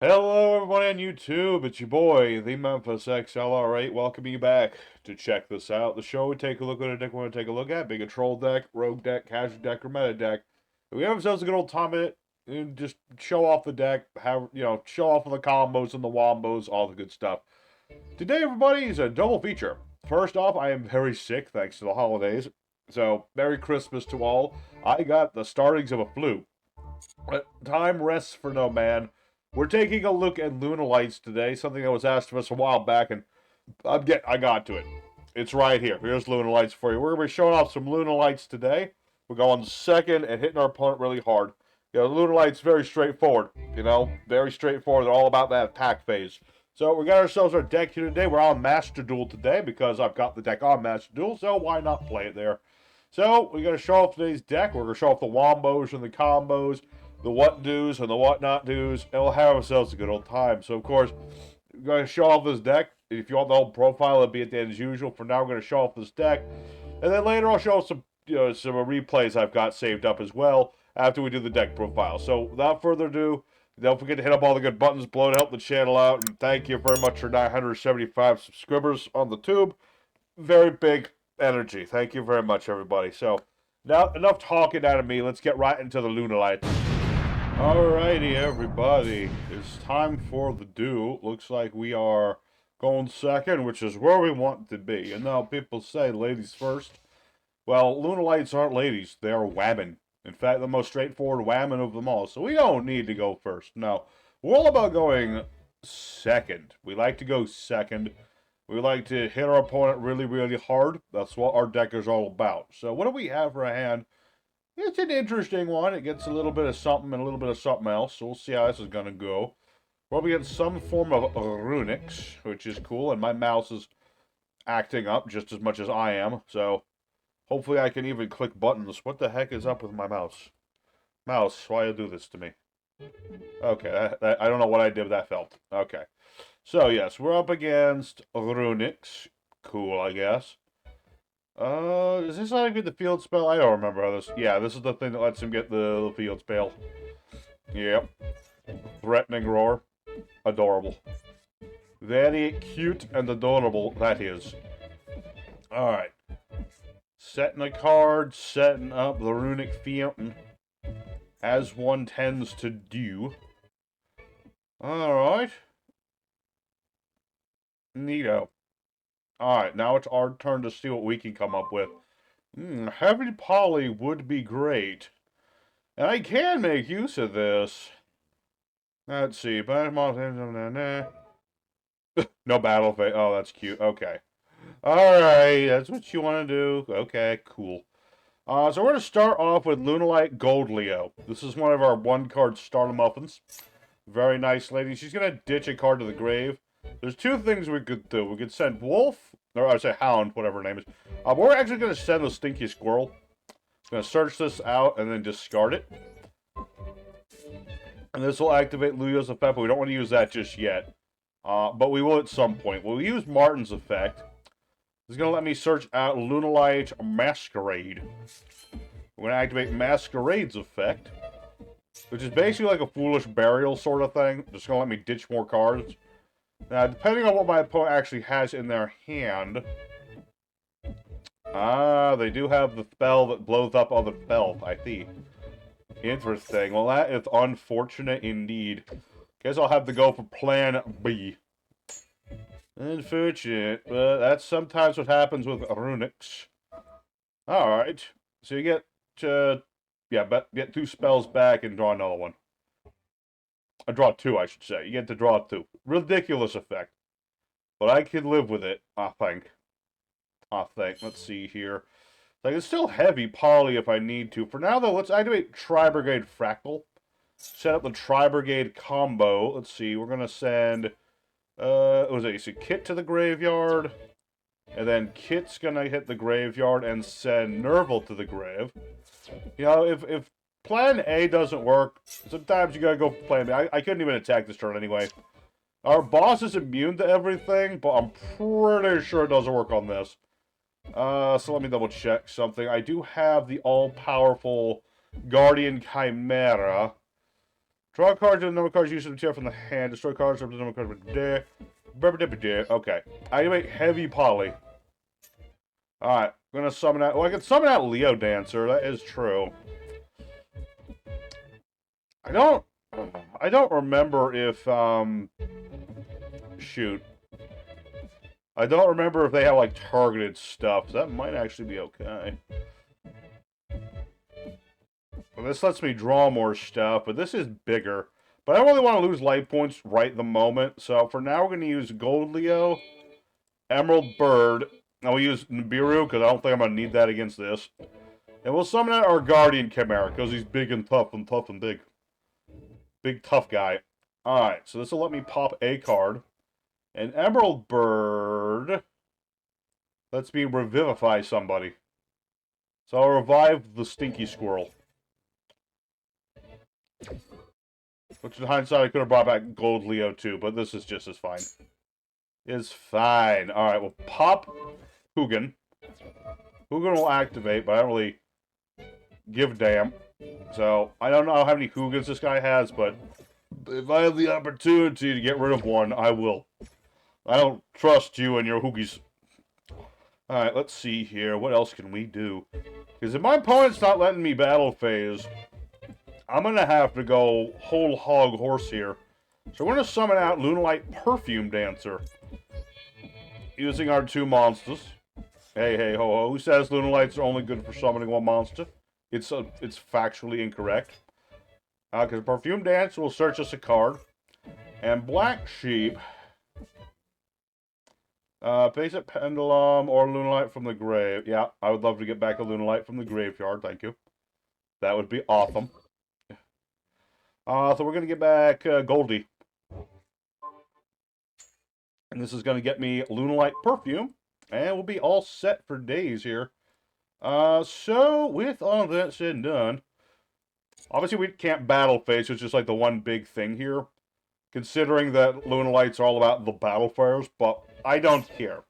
Hello, everybody on YouTube. It's your boy, the Memphis XLR8, welcoming you back to check this out. The show we take a look at a deck we want to take a look at, being a troll deck, rogue deck, casual deck, or meta deck. We have ourselves a good old time in it, and just show off the deck, have show off the combos and the wombos, all the good stuff. Today, everybody, is a double feature. First off, I am very sick thanks to the holidays, so Merry Christmas to all. I got the startings of a flu. But time rests for no man. We're taking a look at Lunalights today, something that was asked of us a while back, and I got to it. It's right here. Here's Lunalights for you. We're going to be showing off some Lunalights today. We're going second and hitting our opponent really hard. Lunalight's very straightforward. Very straightforward. They're all about that attack phase. So we got ourselves our deck here today. We're on Master Duel today because I've got the deck on Master Duel, so why not play it there? So we're going to show off today's deck. We're going to show off the wombos and the combos, the what do's and the what not do's, and we'll have ourselves a good old time. So, of course, we're going to show off this deck. If you want the whole profile, it'll be at the end as usual. For now, we're going to show off this deck. And then later, I'll show some, some replays I've got saved up as well after we do the deck profile. So, without further ado, don't forget to hit up all the good buttons below to help the channel out. And thank you very much for 975 subscribers on the tube. Very big energy. Thank you very much, everybody. So, now, enough talking out of me. Let's get right into the Lunalight. Alrighty, everybody. It's time for the duel. Looks like we are going second, which is where we want to be. And now people say ladies first. Well, Lunalights aren't ladies. They are women. In fact, the most straightforward women of them all. So we don't need to go first. No. We're all about going second. We like to go second. We like to hit our opponent really, really hard. That's what our deck is all about. So what do we have for a hand? It's an interesting one. It gets a little bit of something and a little bit of something else. So we'll see how this is going to go. Well, we get some form of Runick, which is cool. And my mouse is acting up just as much as I am. So hopefully I can even click buttons. What the heck is up with my mouse? Mouse, why you do this to me? Okay, I don't know what I did, but that felt. Okay. So, yes, we're up against Runick. Cool, I guess. Is this how I get the field spell? I don't remember how this... Yeah, this is the thing that lets him get the field spell. Yep. Threatening roar. Adorable. Very cute and adorable, that is. Alright. Setting a card, setting up the Runick Fountain. As one tends to do. Alright. Neato. Alright, now it's our turn to see what we can come up with. Heavy poly would be great. And I can make use of this. Let's see. No battle phase. Oh, that's cute. Okay. Alright, that's what you want to do. Okay, cool. So we're going to start off with Lunalight Gold Leo. This is one of our one-card starter muffins. Very nice lady. She's going to ditch a card to the grave. There's two things we could do. We could send Wolf, or I say Hound, whatever her name is. We're actually going to send the Stinky Squirrel. Going to search this out and then discard it. And this will activate Luyo's effect, but we don't want to use that just yet. But we will at some point. We'll use Martin's effect. It's going to let me search out Lunalight Masquerade. We're going to activate Masquerade's effect, which is basically like a Foolish Burial sort of thing. Just going to let me ditch more cards. Now, depending on what my opponent actually has in their hand... they do have the spell that blows up other spells, I see. Interesting. Well, that is unfortunate indeed. Guess I'll have to go for plan B. Unfortunate, but that's sometimes what happens with Runicks. Alright. So you get, get two spells back and draw another one. Draw two, I should say. You get to draw two. Ridiculous effect. But I can live with it, I think. Let's see here. Like, it's still heavy poly if I need to. For now, though, let's activate Tribrigade Fractal. Set up the Tribrigade combo. Let's see, we're going to send... what was it? You see Kit to the graveyard. And then Kit's going to hit the graveyard and send Nerval to the grave. You know, if Plan A doesn't work, sometimes you gotta go for Plan B. I couldn't even attack this turn anyway. Our boss is immune to everything, but I'm pretty sure it doesn't work on this. So let me double check something. I do have the all-powerful Guardian Chimera. Draw cards to the number of cards used in the chair from the hand. Destroy cards up to the number of cards from the deck. Okay. I make heavy poly. Alright. I'm gonna summon out. Well, I can summon out Leo Dancer. That is true. I don't remember if, shoot. I don't remember if they have, like, targeted stuff. That might actually be okay. Well, this lets me draw more stuff, but this is bigger. But I don't really want to lose life points right the moment. So for now, we're going to use Gold Leo, Emerald Bird. And we'll use Nibiru, because I don't think I'm going to need that against this. And we'll summon out our Guardian Chimera, because he's big and tough and big. Big tough guy. Alright, so this will let me pop a card. An Emerald Bird lets me revivify somebody. So I'll revive the Stinky Squirrel. Which in hindsight I could have brought back Gold Leo too, but this is just as fine. Is fine. Alright, we'll pop Hugin. Hugin will activate, but I don't really give a damn. So, I don't know how many Hugins this guy has, but if I have the opportunity to get rid of one, I will. I don't trust you and your Hoogies. Alright, let's see here. What else can we do? Because if my opponent's not letting me battle phase, I'm going to have to go whole hog horse here. So we're going to summon out Lunalight Perfume Dancer. Using our two monsters. Hey, hey, ho, ho. Who says Lunalights are only good for summoning one monster? It's factually incorrect. Because Perfume Dancer will search us a card. And Black Sheep... Basic Pendulum or Lunalight from the grave. Yeah, I would love to get back a Lunalight from the graveyard. Thank you. That would be awesome. So we're going to get back Goldie. And this is going to get me Lunalight Perfume. And we'll be all set for days here. So, with all that said and done, obviously we can't battle phase, so it's just like the one big thing here. Considering that Lunalights are all about the battle fires, but I don't care.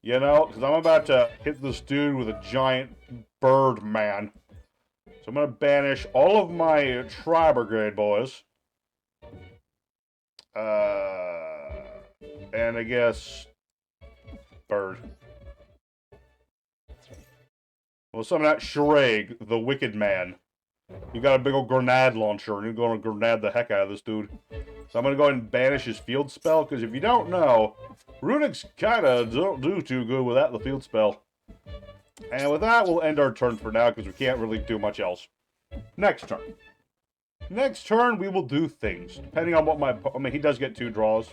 You know, because I'm about to hit this dude with a giant bird man. So I'm going to banish all of my tribrigade boys. And I guess... bird. Well, summon out Shreg, the wicked man. You got a big old grenade launcher, and you're going to grenade the heck out of this dude. So I'm going to go ahead and banish his field spell, because if you don't know, Runick's kind of don't do too good without the field spell. And with that, we'll end our turn for now, because we can't really do much else. Next turn. Next turn, we will do things. Depending on what my... I mean, he does get 2 draws.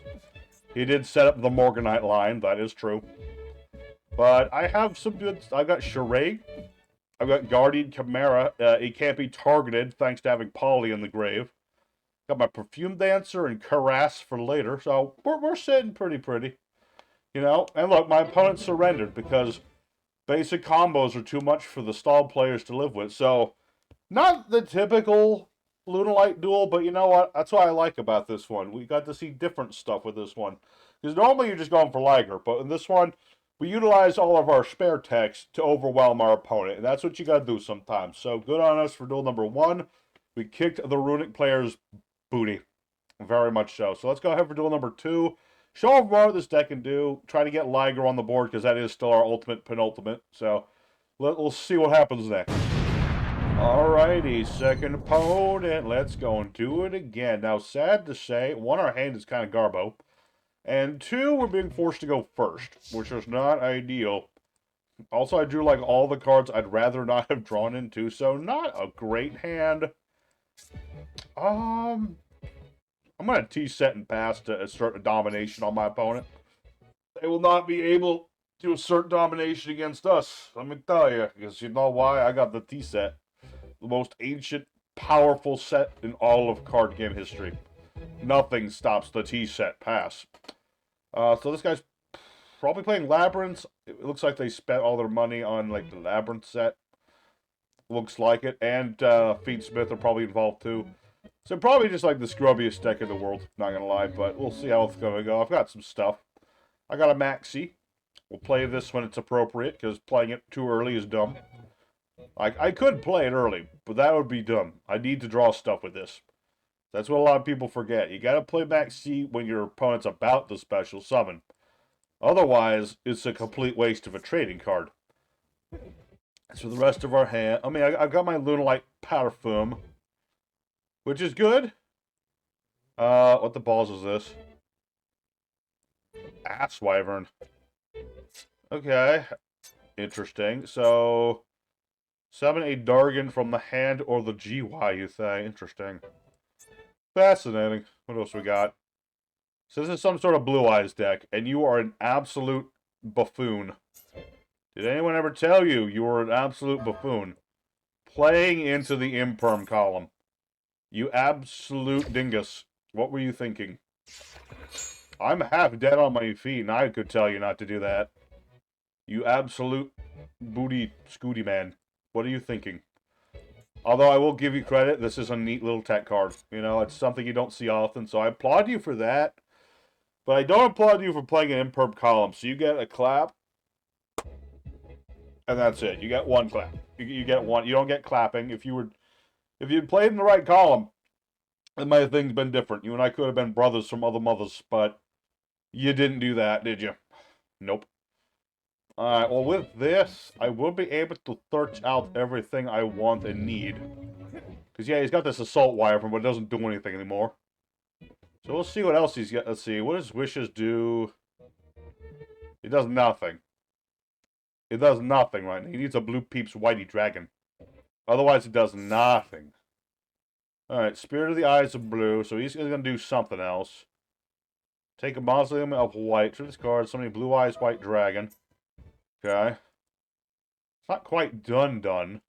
He did set up the Morganite line, that is true. But I have some good... I've got Shreg. I've got Guardian Chimera. It can't be targeted, thanks to having Polly in the grave. Got my Perfume Dancer and Caress for later, so we're sitting pretty. You know? And look, my opponent surrendered, because basic combos are too much for the stalled players to live with. So, not the typical Lunalight duel, but you know what? That's what I like about this one. We got to see different stuff with this one. Because normally you're just going for Liger, but in this one, we utilize all of our spare text to overwhelm our opponent. And that's what you got to do sometimes. So, good on us for duel number 1. We kicked the Runick player's booty. Very much so. So, let's go ahead for duel number 2. Show them what this deck can do. Try to get Liger on the board, because that is still our ultimate penultimate. So, we'll see what happens next. Alrighty, second opponent. Let's go and do it again. Now, sad to say, 1, our hand is kind of garbo. And 2, we're being forced to go first, which is not ideal. Also, I drew like all the cards I'd rather not have drawn into, so not a great hand. I'm going to T-set and pass to assert a domination on my opponent. They will not be able to assert domination against us, let me tell you. Because you know why? I got the T-set. The most ancient, powerful set in all of card game history. Nothing stops the T-set pass. So this guy's probably playing Labyrinth. It looks like they spent all their money on like the Labyrinth set. Looks like it. And Feedsmith are probably involved too. So probably just like the scrubbiest deck in the world, not gonna lie, but we'll see how it's gonna go. I've got some stuff. I got a Maxi. We'll play this when it's appropriate, because playing it too early is dumb. I could play it early, but that would be dumb. I need to draw stuff with this. That's what a lot of people forget. You gotta play back C when your opponent's about to special summon. Otherwise, it's a complete waste of a trading card. So the rest of our hand... I mean, I've got my Lunalight Parfum, which is good. What the balls is this? Ass Wyvern. Okay. Interesting. So... summon a Dargon from the hand or the GY, you say. Interesting. Fascinating. What else we got? So this is some sort of Blue Eyes deck, and you are an absolute buffoon. Did anyone ever tell you you were an absolute buffoon? Playing into the imperm column. You absolute dingus. What were you thinking? I'm half dead on my feet, and I could tell you not to do that. You absolute booty scooty man. What are you thinking? Although I will give you credit, this is a neat little tech card. You know, it's something you don't see often, so I applaud you for that. But I don't applaud you for playing an imperm column. So you get a clap, and that's it. You get one clap. You get one. You don't get clapping. If you'd played in the right column, it might have things been different. You and I could have been brothers from other mothers, but you didn't do that, did you? Nope. Alright, well with this, I will be able to search out everything I want and need. Because yeah, he's got this Assault Wyvern, but it doesn't do anything anymore. So we'll see what else he's got. Let's see, what does Wishes do? It does nothing. It does nothing right now. He needs a Blue Peeps Whitey Dragon. Otherwise, it does nothing. Alright, Spirit of the Eyes of Blue, so he's going to do something else. Take a Mausoleum of White. Through this card, somebody Blue Eyes White Dragon. Okay. It's not quite done. But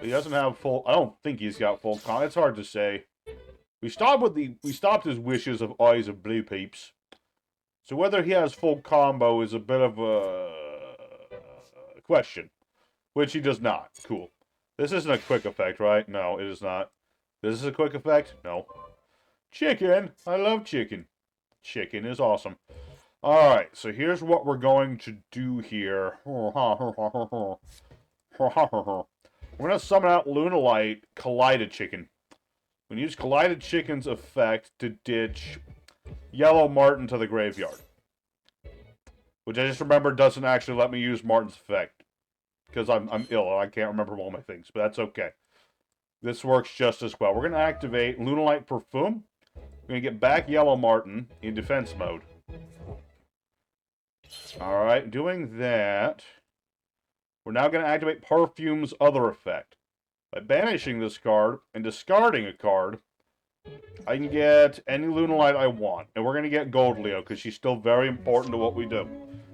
he doesn't have full... I don't think he's got full con. It's hard to say. We stopped his Wishes of Eyes of Blue Peeps. So whether he has full combo is a bit of a question. Which he does not. Cool. This isn't a quick effect, right? No, it is not. This is a quick effect? No. Chicken! I love chicken. Chicken is awesome. Alright, so here's what we're going to do here. We're going to summon out Lunalight Collided Chicken. We're going to use Collided Chicken's effect to ditch Yellow Martin to the graveyard. Which I just remembered doesn't actually let me use Martin's effect. Because I'm ill and I can't remember all my things, but that's okay. This works just as well. We're going to activate Lunalight Parfum. We're going to get back Yellow Martin in defense mode. Alright, doing that, we're now going to activate Parfum's other effect. By banishing this card and discarding a card, I can get any Lunalight I want. And we're going to get Gold Leo, because she's still very important to what we do.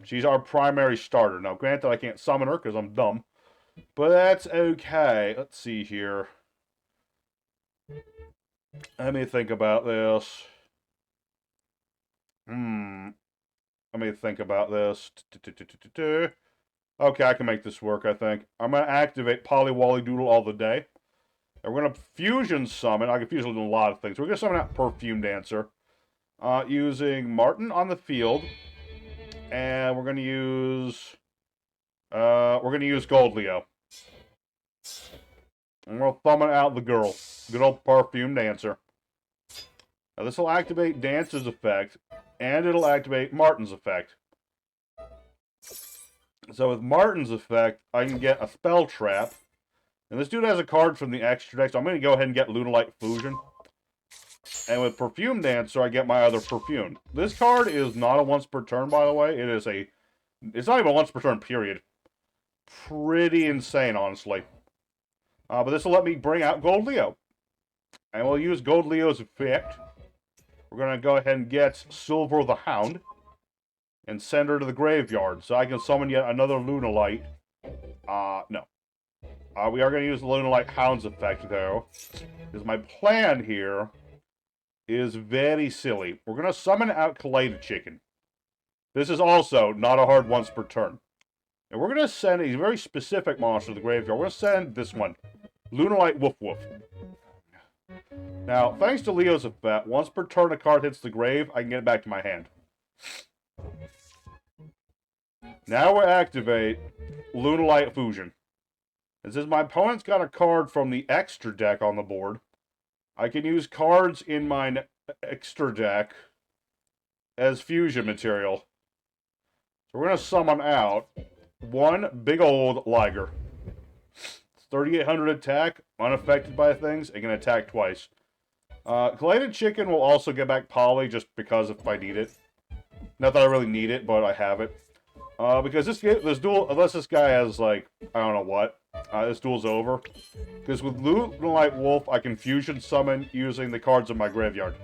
She's our primary starter. Now, granted, I can't summon her, because I'm dumb. But that's okay. Let's see here. Let me think about this. Let me think about this. Okay, I can make this work, I think. I'm going to activate Polywally Doodle all the day. And we're going to fusion summon. I can fusion a lot of things. We're going to summon out Perfume Dancer. Using Martin on the field. And we're going to use... Gold Leo. And we'll summon out the girl. Good old Perfume Dancer. Now this will activate Dancer's effect. And it'll activate Martin's effect. So with Martin's effect, I can get a Spell Trap. And this dude has a card from the extra deck, so I'm going to go ahead and get Lunalight Fusion. And with Perfume Dancer, I get my other Perfume. This card is not a once per turn, by the way. It's not even a once per turn, period. Pretty insane, honestly. But this will let me bring out Gold Leo. And we'll use Gold Leo's effect. We're going to go ahead and get Silver the Hound. And send her to the graveyard. So I can summon yet another Lunalight. No. We are going to use the Lunalight Hound's effect, though. Because my plan here is very silly. We're going to summon out Collided Chicken. This is also not a hard once per turn. And we're going to send a very specific monster to the graveyard. We're going to send this one. Lunalight Woof Woof. Now, thanks to Leo's effect, once per turn a card hits the grave, I can get it back to my hand. Now we'll activate Lunalight Fusion. And since my opponent's got a card from the extra deck on the board, I can use cards in my extra deck as fusion material. So we're going to summon out one big old Liger. 3,800 attack, unaffected by things, it can attack twice. Collided Chicken will also get back Poly just because if I need it. Not that I really need it, but I have it. Because this duel, unless this guy has, like, I don't know what, this duel's over. Because with Lunalight Wolf, I can fusion summon using the cards in my graveyard.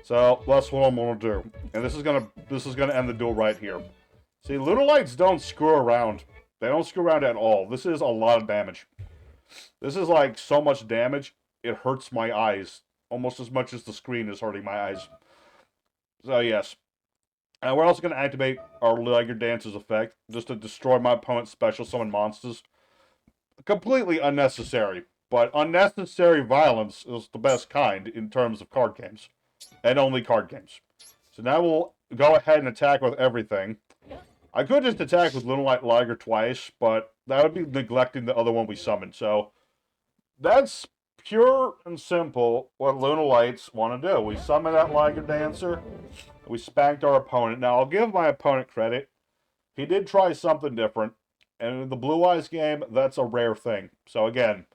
So, that's what I'm gonna do. And this is gonna end the duel right here. See, Lunalights don't screw around. They don't screw around at all. This is a lot of damage. This is, like, so much damage, it hurts my eyes. Almost as much as the screen is hurting my eyes. So, yes. We're also going to activate our Liger Dancer's effect, just to destroy my opponent's special summon monsters. Completely unnecessary, but unnecessary violence is the best kind in terms of card games. And only card games. So now we'll go ahead and attack with everything. I could just attack with Lunalight Liger twice, but that would be neglecting the other one we summoned. So that's pure and simple what Lunalights want to do. We summon that Liger Dancer. We spanked our opponent. Now, I'll give my opponent credit. He did try something different. And in the Blue Eyes game, that's a rare thing. So, again,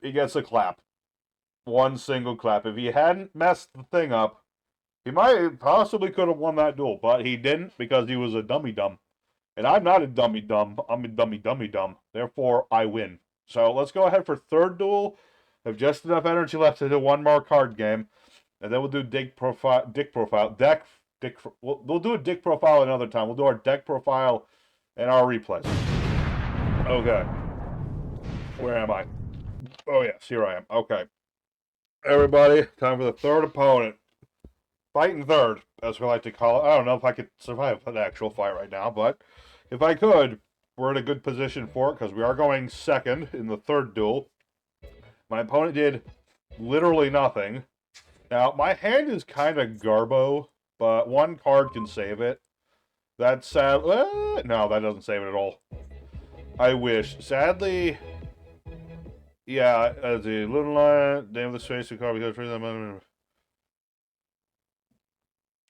he gets a clap. One single clap. If he hadn't messed the thing up, he might possibly could have won that duel. But he didn't because he was a dummy-dumb. And I'm not a dummy-dumb. I'm a dummy-dummy-dumb. Therefore, I win. So, let's go ahead for third duel. I have just enough energy left to do one more card game. And then we'll do we'll do a dick profile another time. We'll do our deck profile and our replays. Okay. Where am I? Oh, yes, here I am. Okay. Everybody, time for the third opponent. Fighting third, as we like to call it. I don't know if I could survive an actual fight right now, but if I could, we're in a good position for it, because we are going second in the third duel. My opponent did literally nothing. Now, my hand is kind of garbo, but one card can save it. That's sad. No, that doesn't save it at all. I wish. Sadly, yeah, as the Lunalight, name of the space, the card because them.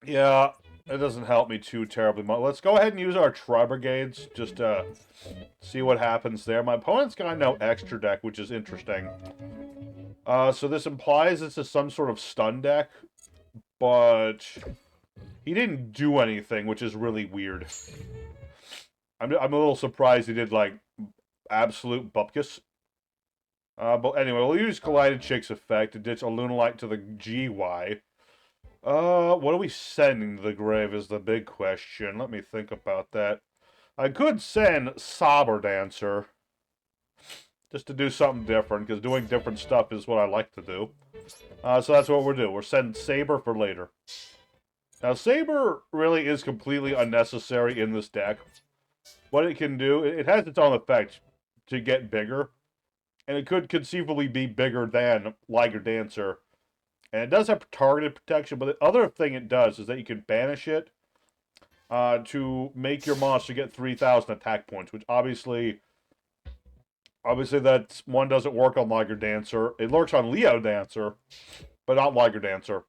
Yeah, it doesn't help me too terribly much. Let's go ahead and use our tribrigades just to see what happens there. My opponent's got no extra deck, which is interesting. So this implies this is some sort of stun deck, but he didn't do anything, which is really weird. I'm a little surprised he did, like, absolute bupkis. But anyway, we'll use Collided Chick's effect to ditch a Lunalight to the GY. What are we sending to the grave is the big question. Let me think about that. I could send Saber Dancer. Just to do something different, because doing different stuff is what I like to do. So that's what we're doing. We're sending Saber for later. Now, Saber really is completely unnecessary in this deck. What it can do, it has its own effect to get bigger. And it could conceivably be bigger than Liger Dancer. And it does have targeted protection, but the other thing it does is that you can banish it to make your monster get 3,000 attack points, which obviously that one doesn't work on Liger Dancer. It works on Leo Dancer, but not Liger Dancer.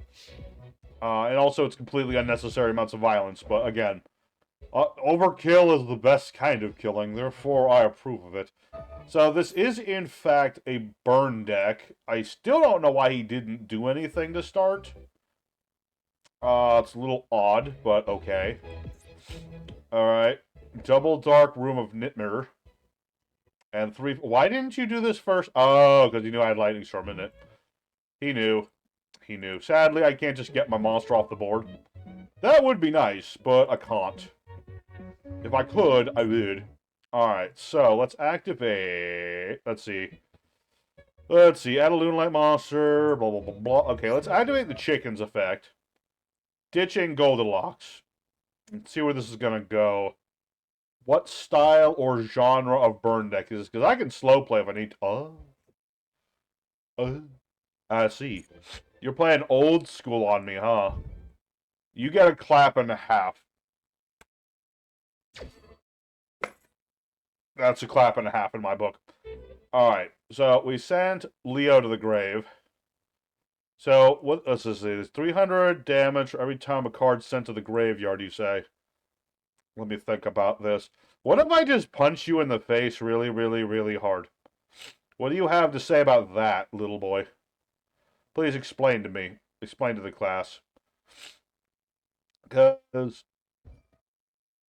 And also, it's completely unnecessary amounts of violence. But again, overkill is the best kind of killing. Therefore, I approve of it. So this is, in fact, a burn deck. I still don't know why he didn't do anything to start. It's a little odd, but okay. Alright. Double Dark Room of Nightmare. And 3... Why didn't you do this first? Oh, because you knew I had Lightning Storm in it. He knew. He knew. Sadly, I can't just get my monster off the board. That would be nice, but I can't. If I could, I would. Alright, so let's activate... Let's see. Add a Lunalight monster, blah, blah, blah, blah. Okay, let's activate the Chicken's effect. Ditching Goldilocks. And see where this is going to go. What style or genre of burn deck is this? Because I can slow play if I need to. I see. You're playing old school on me, huh? You get a clap and a half. That's a clap and a half in my book. Alright. So we sent Leo to the grave. So what? Let's just see. There's 300 damage every time a card's sent to the graveyard. You say? Let me think about this. What if I just punch you in the face really, really, really hard? What do you have to say about that, little boy? Please explain to me. Explain to the class. Because...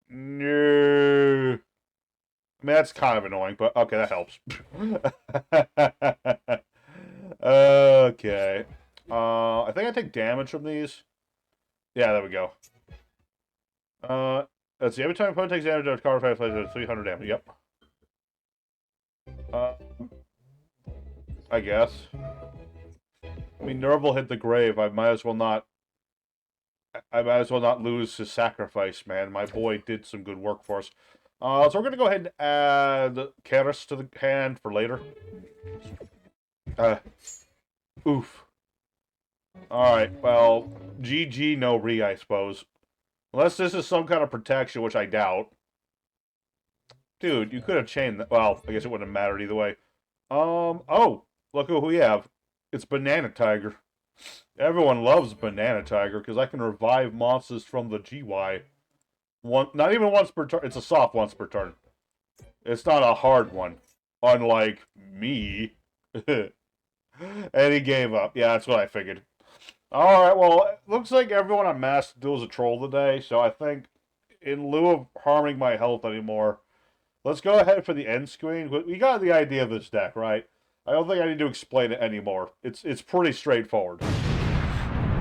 No. I mean, that's kind of annoying, but okay, that helps. Okay. I think I take damage from these. Yeah, there we go. Let's see. Every time opponent takes damage, a card plays 300 damage. Yep. Uh, I guess. I mean, Nerval hit the grave. I might as well not. I might as well not lose his sacrifice, man. My boy did some good work for us. So we're gonna go ahead and add Karis to the hand for later. Oof. Alright, well, GG no re, I suppose. Unless this is some kind of protection, which I doubt. Dude, you could have chained that. Well, I guess it wouldn't have mattered either way. Oh, look at who we have. It's Banana Tiger. Everyone loves Banana Tiger, because I can revive monsters from the GY. Not even once per turn. It's a soft once per turn. It's not a hard one. Unlike me. And he gave up. Yeah, that's what I figured. Alright, well, it looks like everyone on Master Duels is a troll today, so I think in lieu of harming my health anymore, let's go ahead for the end screen. We got the idea of this deck, right? I don't think I need to explain it anymore. It's pretty straightforward.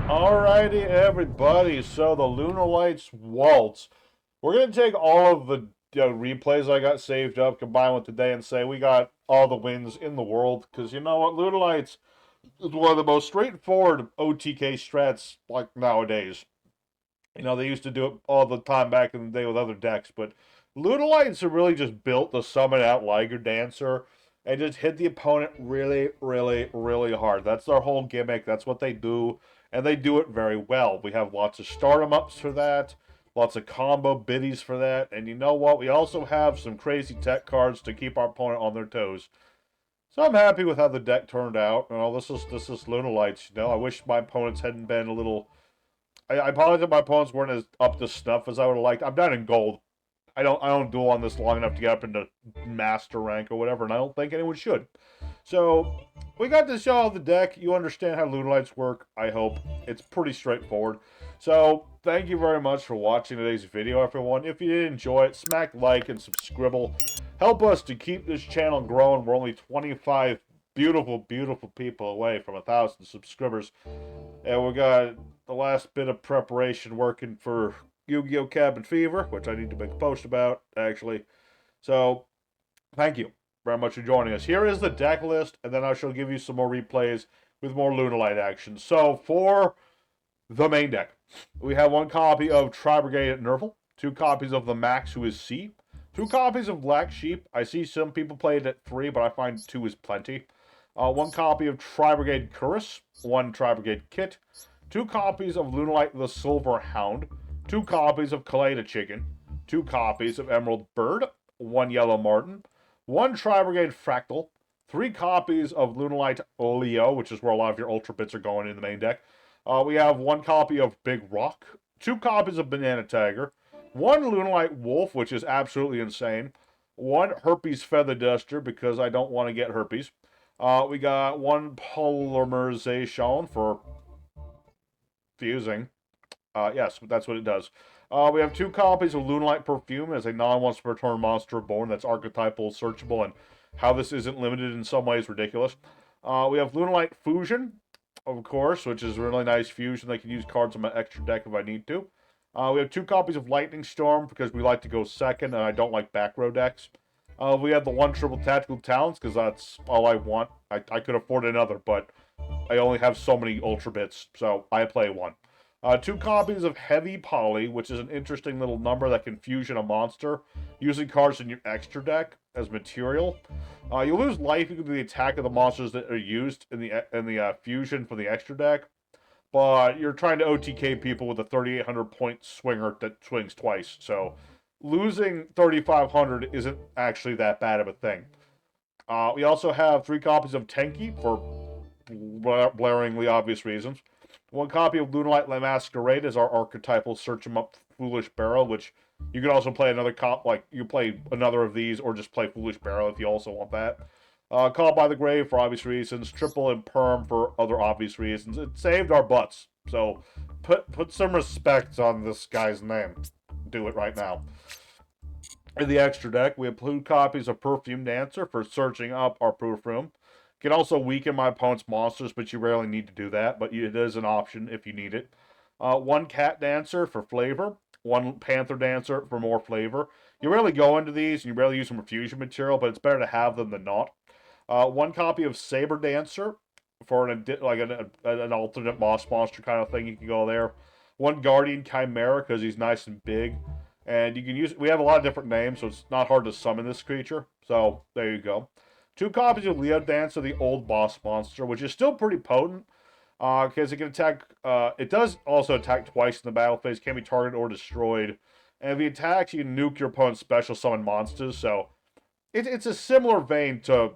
Alrighty, everybody, so the Lunalight's Waltz. We're going to take all of the replays I got saved up, combine with today, and say we got all the wins in the world, because you know what, Lunalight's is one of the most straightforward OTK strats like nowadays. You know, they used to do it all the time back in the day with other decks, but Lunalights are really just built to summon out Liger Dancer and just hit the opponent really, really, really hard. That's their whole gimmick. That's what they do, and they do it very well. We have lots of stardom ups for that, lots of combo biddies for that, and you know what? We also have some crazy tech cards to keep our opponent on their toes. So I'm happy with how the deck turned out. You know, this is Lunalights. You know, I wish my opponents hadn't been a little. I apologize. My opponents weren't as up to snuff as I would have liked. I'm not in gold. I don't duel on this long enough to get up into master rank or whatever, and I don't think anyone should. So we got to show off the deck. You understand how Lunalights work. I hope it's pretty straightforward. So thank you very much for watching today's video, everyone. If you did enjoy it, smack like and subscribe. Help us to keep this channel growing. We're only 25 beautiful, beautiful people away from 1,000 subscribers. And we got the last bit of preparation working for Yu-Gi-Oh! Cabin Fever, which I need to make a post about, actually. So, thank you very much for joining us. Here is the deck list, and then I shall give you some more replays with more Lunalight action. So, for the main deck, we have one copy of Tribrigade at Nerval, 2 copies of the Max, who is C, 2 copies of Black Sheep. I see some people play it at 3, but I find 2 is plenty. 1 copy of Tribrigade Curus, 1 Tribrigade Kit, 2 copies of Lunalight the Silver Hound, 2 copies of Kaleda Chicken, 2 copies of Emerald Bird, 1 Yellow Martin, 1 Tribrigade Fractal, 3 copies of Lunalight Leo, which is where a lot of your Ultra Bits are going in the main deck. We have 1 copy of Big Rock, 2 copies of Banana Tiger, 1 Lunalight Wolf, which is absolutely insane, 1 Herpes Feather Duster, because I don't want to get herpes. We got 1 Polymerization for fusing. Yes, that's what it does. We have 2 copies of Lunalight Perfume as a non-once per turn monster born that's archetypal, searchable, and how this isn't limited in some ways ridiculous. We have Lunalight Fusion, of course, which is a really nice fusion. I can use cards on my extra deck if I need to. We have 2 copies of Lightning Storm because we like to go second and I don't like back row decks. We have the 1 triple tactical talents because that's all I want. I could afford another, but I only have so many Ultra Bits, so I play 1. 2 copies of Heavy Poly, which is an interesting little number that can fusion a monster, using cards in your extra deck as material. You lose life equal to the attack of the monsters that are used in the fusion for the extra deck, but you're trying to OTK people with a 3,800 point swinger that swings twice, so losing 3,500 isn't actually that bad of a thing. We also have 3 copies of Tenki for blaringly obvious reasons. 1 copy of Lunalight Masquerade as our archetypal Search 'em Up Foolish Barrel, which you can also play another you play another of these, or just play Foolish Barrel if you also want that. Call by the Grave for obvious reasons. Triple and Perm for other obvious reasons. It saved our butts, so put some respect on this guy's name. Do it right now. In the extra deck, we have 2 copies of Perfume Dancer for searching up our proof room. Can also weaken my opponent's monsters, but you rarely need to do that, but it is an option if you need it. 1 Cat Dancer for flavor. 1 Panther Dancer for more flavor. You rarely go into these, and you rarely use some Refusion material, but it's better to have them than not. 1 copy of Saber Dancer for an alternate boss monster kind of thing. You can go there. 1 Guardian Chimera because he's nice and big. And you can use, we have a lot of different names, so it's not hard to summon this creature. So, there you go. 2 copies of Leo Dancer, the old boss monster, which is still pretty potent. Because it can attack, it does also attack twice in the battle phase, can be targeted or destroyed. And if he attacks, you can nuke your opponent's special summon monsters, so it's a similar vein to,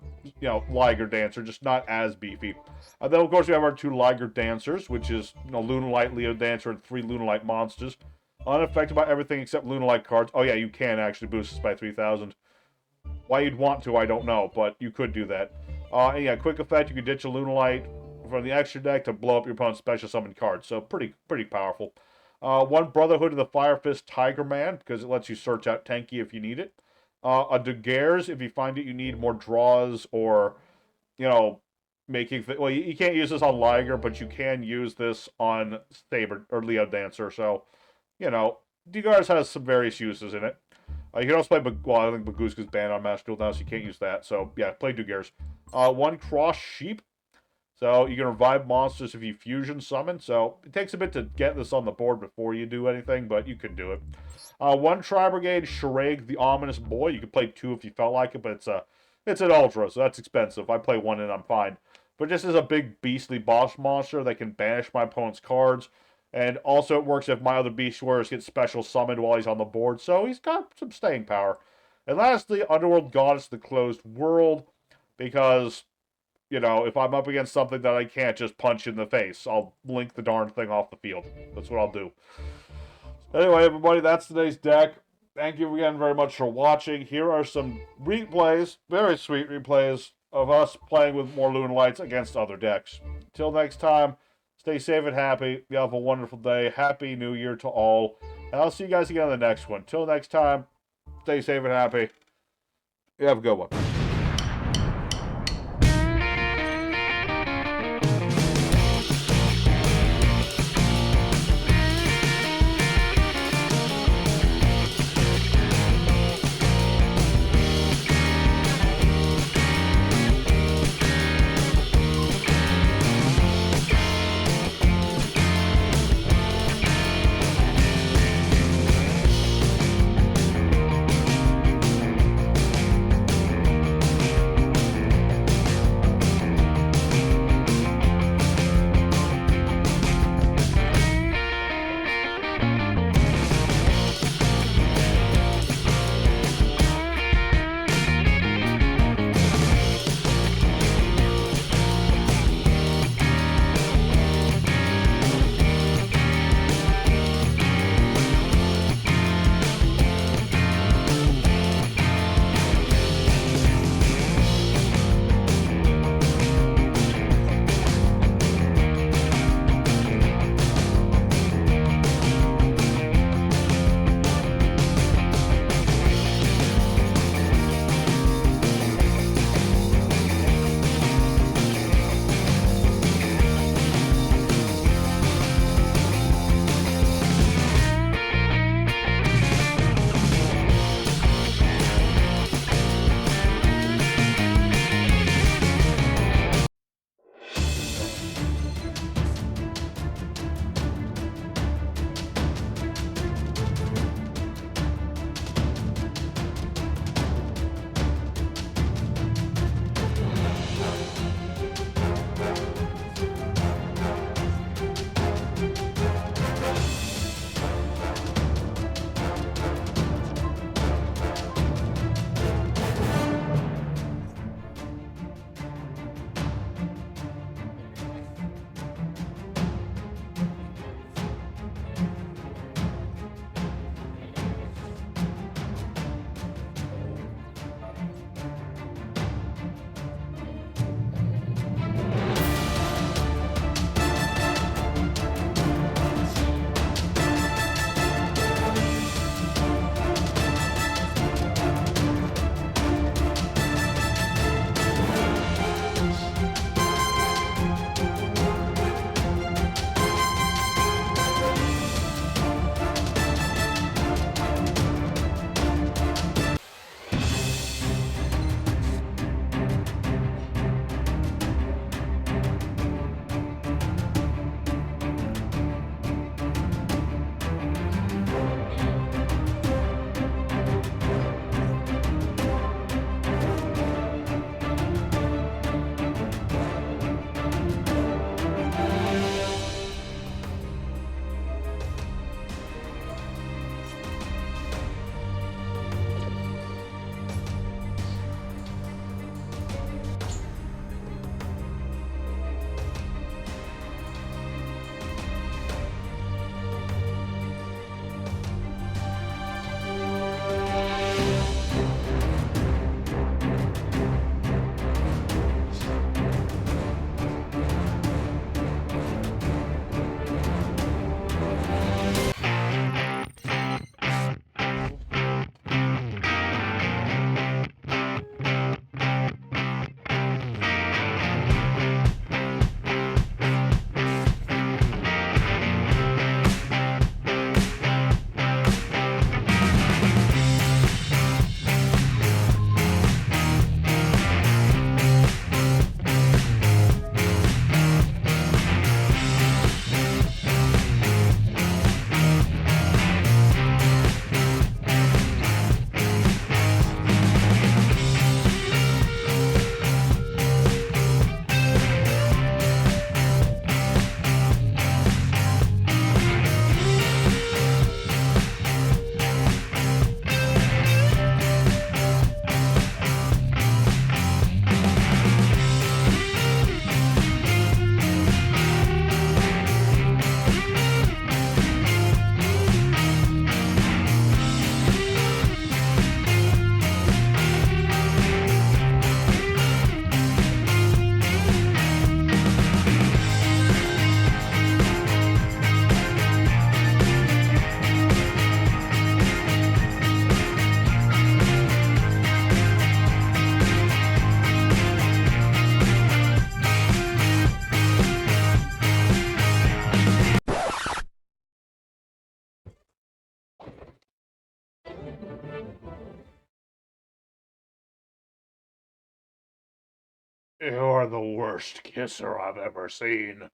Liger Dancer, just not as beefy. Then, of course, we have our 2 Liger Dancers, which is, Lunalight, Leo Dancer, and 3 Lunalight monsters. Unaffected by everything except Lunalight cards. Oh yeah, you can actually boost this by 3,000. Why you'd want to, I don't know, but you could do that. And yeah, quick effect, you can ditch a Lunalight from the extra deck to blow up your opponent's special summon card. So pretty powerful. 1 Brotherhood of the Fire Fist Tiger Man, because it lets you search out Tenki if you need it. A Daguerres, if you find it you need more draws or, making... well, you can't use this on Liger, but you can use this on Saber or Leo Dancer, so... Daguerres has some various uses in it. You can also play, I think Baguska's banned on Master Duel now, so you can't use that. So, yeah, play Daguerres. 1 Cross Sheep. So, you can revive monsters if you fusion summon. So, it takes a bit to get this on the board before you do anything, but you can do it. 1 Tribrigade Shreg, the Ominous Boy. You can play 2 if you felt like it, but it's an Ultra, so that's expensive. I play 1 and I'm fine. But this is a big beastly boss monster that can banish my opponent's cards. And also it works if my other Beast Warriors get special summoned while he's on the board, so he's got some staying power. And lastly, Underworld Goddess, the Closed World, because, if I'm up against something that I can't just punch in the face, I'll link the darn thing off the field. That's what I'll do. Anyway, everybody, that's today's deck. Thank you again very much for watching. Here are some replays, very sweet replays, of us playing with more Lunalights against other decks. Till next time. Stay safe and happy. You have a wonderful day. Happy New Year to all. And I'll see you guys again on the next one. Till next time, stay safe and happy. You have a good one. You are the worst kisser I've ever seen.